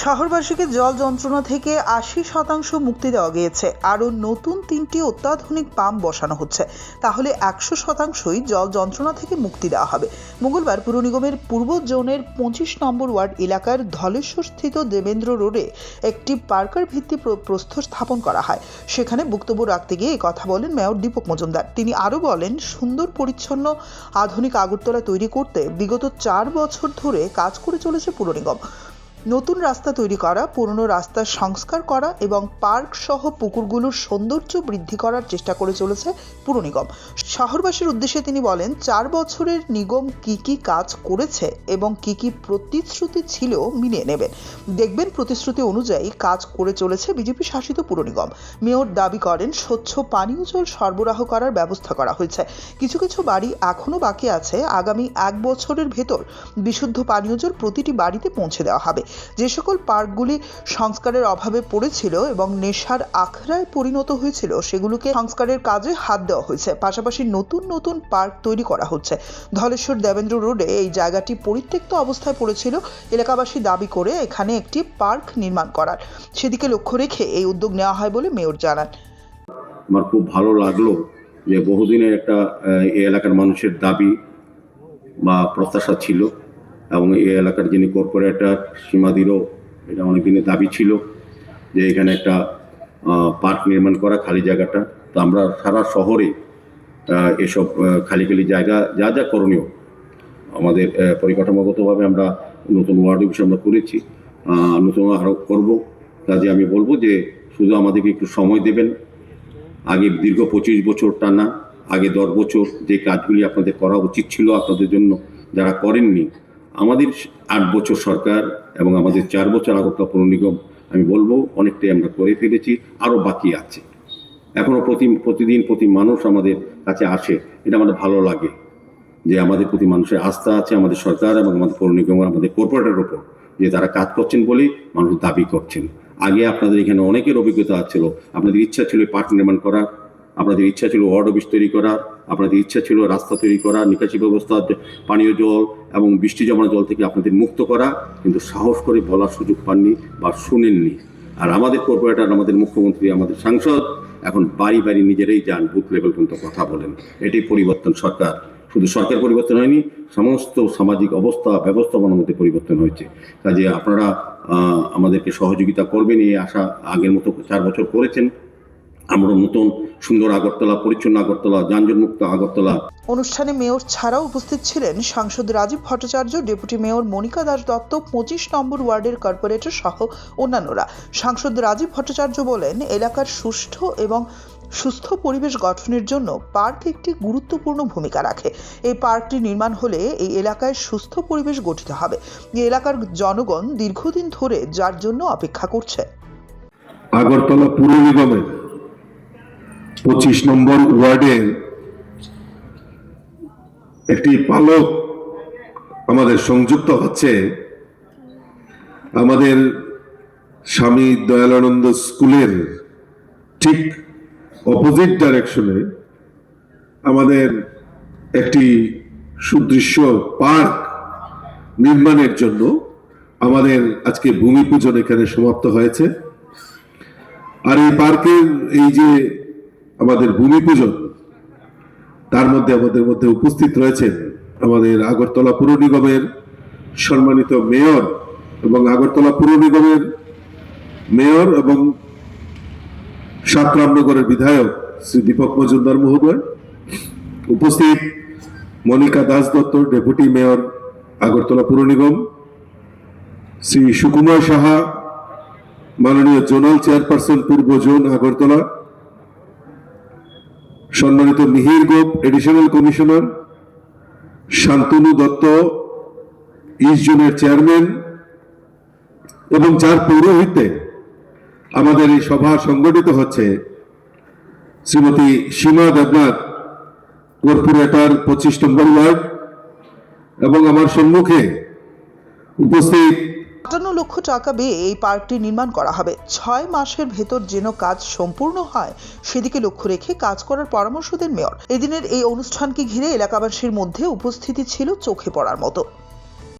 শহরবাসীকে জল যন্ত্রণা থেকে ৮০% মুক্তি দেওয়া গিয়েছে। আরও নতুন ৩টি অত্যাধুনিক পাম্প বসানো হচ্ছে। তাহলে ১০০%ই জল যন্ত্রণা থেকে মুক্তি দেওয়া হবে। মঙ্গলবার পুর নিগমের পূর্ব জোনের ২৫ নম্বর ওয়ার্ড এলাকার ধলেশ্বরস্থিত দেবেন্দ্র রোডে একটি পার্কার ভিত্তি প্রস্তর স্থাপন করা হয়। সেখানে বক্তব্য রাখতে গিয়ে এই কথা বলেন মেয়র দীপক মজুমদার। তিনি আরও বলেন, সুন্দর পরিচ্ছন্ন আধুনিক আগরতলা তৈরি করতে বিগত ৪ বছর ধরে কাজ করে চলেছে পুর নিগম। নতুন রাস্তা তৈরি করা, পুরনো রাস্তার সংস্কার করা এবং পার্ক সহ পুকুরগুলোর সৌন্দর্য বৃদ্ধি করার চেষ্টা করে চলেছে পুর নিগম। শহরবাসীর উদ্দেশ্যে তিনি বলেন, ৪ বছরের নিগম কি কি কাজ করেছে এবং কি কি প্রতিশ্রুতি ছিল মিলিয়ে নেবেন। দেখবেন প্রতিশ্রুতি অনুযায়ী কাজ করে চলেছে বিজেপি শাসিত পুর নিগম। মেয়র দাবি করেন, স্বচ্ছ পানীয় জল সরবরাহ করার ব্যবস্থা করা হয়েছে। কিছু কিছু বাড়ি এখনও বাকি আছে। আগামী ১ বছরের ভেতর বিশুদ্ধ পানীয় জল প্রতিটি বাড়িতে পৌঁছে দেওয়া হবে। যে সকল পার্কগুলি সংস্কারের অভাবে পড়েছিল এবং নেশার আখড়ায় পরিণত হয়েছিল, সেগুলোকে সংস্কারের কাজে হাত দেওয়া হয়েছে। পাশাপাশি নতুন নতুন পার্ক তৈরি করা হচ্ছে। ধলেশ্বর দেবেন্দ্র রোডে এই জায়গাটি পরিত্যক্ত অবস্থায় পড়েছিল। এলাকাবাসী দাবি করে এখানে একটি পার্ক নির্মাণ করার, সেদিকে লক্ষ্য রেখে এই উদ্যোগ নেওয়া হয় বলে মেয়র জানান। আমার খুব ভালো লাগলো যে বহুদিনের একটা এই এলাকার মানুষের দাবি বা প্রত্যাশা ছিল, এবং এই এলাকার যিনি কর্পোরেটর সীমাদিরও এটা অনেক দিনের দাবি ছিল যে এখানে একটা পার্ক নির্মাণ করা, খালি জায়গাটা। তো আমরা সারা শহরে এসব খালি খালি জায়গা যা যা করণীয় আমাদের পরিকাঠামোগতভাবে আমরা নতুন ওয়ার্ড অফিস আমরা করেছি, নতুন আরও করবো। কাজে আমি বলবো যে শুধু আমাদেরকে একটু সময় দেবেন। আগে দীর্ঘ ২৫ বছর টানা, আগে ১০ বছর যে কাজগুলি আপনাদের করা উচিত ছিল আপনাদের জন্য, যারা করেননি, আমাদের ৮ বছর সরকার এবং আমাদের ৪ বছর আগরতলা পৌর নিগম, আমি বলবো অনেকটাই আমরা করে ফেলেছি, আরও বাকি আছে। এখনও প্রতিদিন প্রতি মানুষ আমাদের কাছে আসে, এটা আমাদের ভালো লাগে যে আমাদের প্রতি মানুষের আস্থা আছে আমাদের সরকার এবং আমাদের পৌর নিগম, আমাদের কর্পোরেটের ওপর, যে তারা কাজ করছেন বলেই মানুষ দাবি করছেন। আগে আপনাদের এখানে অনেকের অভিজ্ঞতা ছিল, আপনাদের ইচ্ছা ছিল পার্ক নির্মাণ করার, আপনাদের ইচ্ছা ছিল ওয়ার্ড অফিস তৈরি করার, আপনাদের ইচ্ছা ছিল রাস্তা তৈরি করা, নিকাশি ব্যবস্থা, পানীয় জল এবং বৃষ্টি জমানো জল থেকে আপনাদের মুক্ত করা, কিন্তু সাহস করে বলার সুযোগ পাননি বা শুনেননি। আর আমাদের কর্পোরেটর, আমাদের মুখ্যমন্ত্রী, আমাদের সাংসদ এখন বাড়ি বাড়ি নিজেরাই যান, বুথ লেভেল পর্যন্ত কথা বলেন। এটাই পরিবর্তন। সরকার, শুধু সরকার পরিবর্তন হয়নি, সমস্ত সামাজিক অবস্থা ব্যবস্থাপনার মধ্যে পরিবর্তন হয়েছে। কাজে আপনারা আমাদেরকে সহযোগিতা করবেন, এই আশা আগের মতো ৪ বছর করেছেন। আমরা নতুন সুন্দর আগরতলা, পরিচ্ছন্ন আগরতলা, যানজটমুক্ত আগরতলা। অনুষ্ঠানে মেয়র ছাড়াও উপস্থিত ছিলেন সাংসদ রাজীব ভট্টাচার্য, ডেপুটি মেয়র মনিকা দাস দত্ত, ২৫ নম্বর ওয়ার্ডের কর্পোরেটর সহ অন্যান্যরা। সাংসদ রাজীব ভট্টাচার্য বলেন, এলাকার সুষ্ঠু এবং সুস্থ পরিবেশ গঠনের জন্য পার্ক একটি গুরুত্বপূর্ণ ভূমিকা রাখে। এই পার্কটি নির্মাণ হলে এই এলাকায় সুস্থ পরিবেশ গঠিত হবে। এই এলাকার জনগণ দীর্ঘদিন ধরে যার জন্য অপেক্ষা করছে। আগরতলা পুর নিগমের ২৫ নম্বর ওয়ার্ডের একটি পালক আমাদের সংযুক্ত হচ্ছে। আমাদের স্বামী দয়ালানন্দ স্কুলের ঠিক অপোজিট ডাইরেকশনে আমাদের একটি সুদৃশ্য পার্ক নির্মাণের জন্য আমাদের আজকে ভূমি পূজন এখানে সমাপ্ত হয়েছে। আর এই পার্কের এই যে আমাদের ভূমি পূজন, তার মধ্যে আমাদের মধ্যে উপস্থিত রয়েছেন আমাদের আগরতলা পুর নিগমের সম্মানিত মেয়র এবং আগরতলা পুর নিগমের মেয়র এবং ৭ রামনগরের বিধায়ক শ্রী দীপক মজুমদার মহোদয়, উপস্থিত মনিকা দাস দত্ত, ডেপুটি মেয়র আগরতলা পুর নিগম, শ্রী সুকুমার সাহা, মাননীয় জোনাল চেয়ারপারসন পূর্ব জোন আগরতলা, সম্মানিত Mihir Gope, additional commissioner, Shantanu Dutta, east জোনের চেয়ারম্যান, এবং যার পৌরোহিত্যে আমাদের এই সভা সংগঠিত হচ্ছে Shrimati Seema Debnath, corporator ২৫ number ward, এবং আমার সম্মুখে উপস্থিত ৫৮ লক্ষ টাকা ব্যয়ে এই পার্কটি নির্মাণ করা হবে। ৬ মাসের ভেতর যেন কাজ সম্পূর্ণ হয়, সেদিকে লক্ষ্য রেখে কাজ করার পরামর্শ দেন মেয়র। এদিনের এই অনুষ্ঠানকে ঘিরে এলাকাবাসীর মধ্যে উপস্থিতি ছিল চোখে পড়ার মতো।